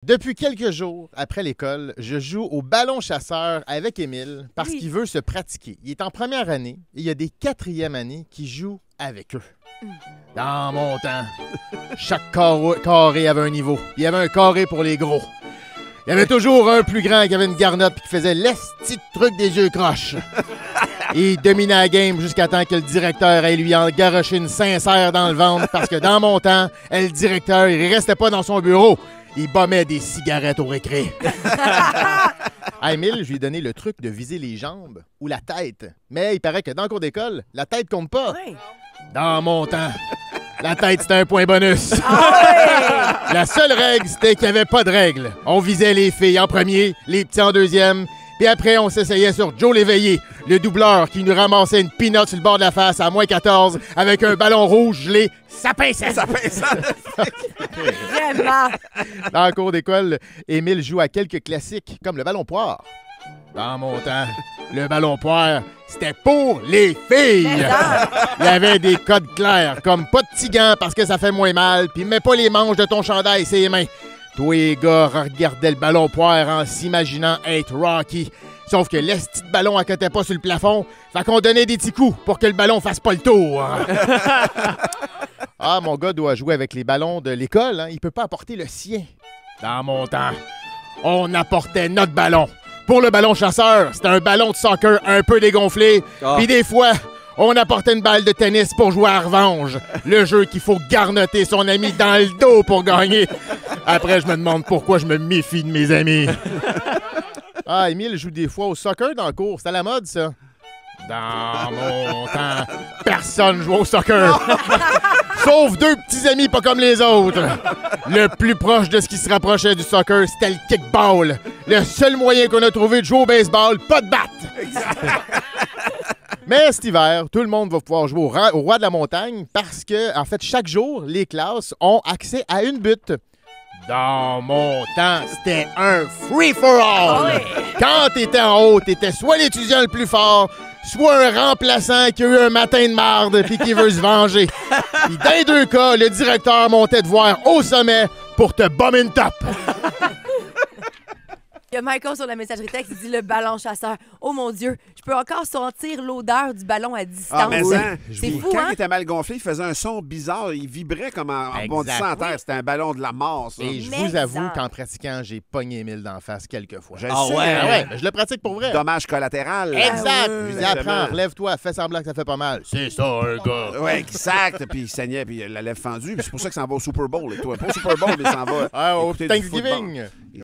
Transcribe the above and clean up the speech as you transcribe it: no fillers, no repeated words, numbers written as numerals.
Depuis quelques jours, après l'école, je joue au ballon chasseur avec Émile parce qu'il veut se pratiquer. Il est en première année et il y a des quatrièmes années qui jouent avec eux. Dans mon temps, chaque carré avait un niveau. Il y avait un carré pour les gros. Il y avait toujours un plus grand qui avait une garnotte et qui faisait l'esti de truc des yeux croches. Il dominait la game jusqu'à temps que le directeur ait lui engaroché une sincère dans le ventre parce que dans mon temps, le directeur, il restait pas dans son bureau. Il bombait des cigarettes au récré. À Émile, je lui ai donné le truc de viser les jambes ou la tête. Mais il paraît que dans le cours d'école, la tête compte pas. Oui. Dans mon temps, la tête, c'était un point bonus. Ah oui! La seule règle, c'était qu'il n'y avait pas de règle. On visait les filles en premier, les petits en deuxième, puis après, on s'essayait sur Joe Léveillé, le doubleur qui nous ramassait une pinotte sur le bord de la face à moins 14 avec un ballon rouge gelé. Ça pinçait! Ça pinçait! Vraiment! Dans le cours d'école, Émile joue à quelques classiques, comme le ballon poire. Dans mon temps, le ballon poire, c'était pour les filles! Il y avait des codes clairs, comme pas de petits gants parce que ça fait moins mal, puis mets pas les manches de ton chandail sur les mains. Tous les gars regardaient le ballon poire en s'imaginant être Rocky. Sauf que l'esti de ballon accotait pas sur le plafond, fait qu'on donnait des petits coups pour que le ballon fasse pas le tour. Ah, mon gars doit jouer avec les ballons de l'école, hein? Il peut pas apporter le sien. Dans mon temps, on apportait notre ballon. Pour le ballon chasseur, c'était un ballon de soccer un peu dégonflé. Puis des fois, on apportait une balle de tennis pour jouer à revanche. Le jeu qu'il faut garnotter son ami dans le dos pour gagner. Après, je me demande pourquoi je me méfie de mes amis. Ah, Émile joue des fois au soccer dans le cours. C'est à la mode, ça. Dans mon temps, personne jouait au soccer. Sauf deux petits amis pas comme les autres. Le plus proche de ce qui se rapprochait du soccer, c'était le kickball. Le seul moyen qu'on a trouvé de jouer au baseball, pas de batte. Mais cet hiver, tout le monde va pouvoir jouer au roi de la montagne parce que, en fait, chaque jour, les classes ont accès à une butte. Dans mon temps, c'était un free-for-all. Quand t'étais en haut, t'étais soit l'étudiant le plus fort, soit un remplaçant qui a eu un matin de marde puis qui veut se venger. Puis dans les deux cas, le directeur montait te voir au sommet pour te bomber une top. Il y a Michael sur la messagerie texte qui dit le ballon chasseur. Oh mon Dieu, je peux encore sentir l'odeur du ballon à distance. Ah, mais ça, c'est fou, quand hein? il était mal gonflé, il faisait un son bizarre. Il vibrait comme en bondissant à terre. C'était un ballon de la mort, ça. Et je vous avoue qu'en pratiquant, j'ai pogné Émile d'en face quelques fois. Je le sais. Ah ouais, mais je le pratique pour vrai. Dommage collatéral. Exact. Ah Je lui dis, apprends, relève-toi, fais semblant que ça fait pas mal. C'est ça, un gars. Oui, exact. Puis il saignait, puis il a la lèvre fendue. Puis c'est pour ça qu'il s'en va au Super Bowl. Et toi, pas au Super Bowl, mais il s'en va Ah, au écouter du Thanksgiving. football.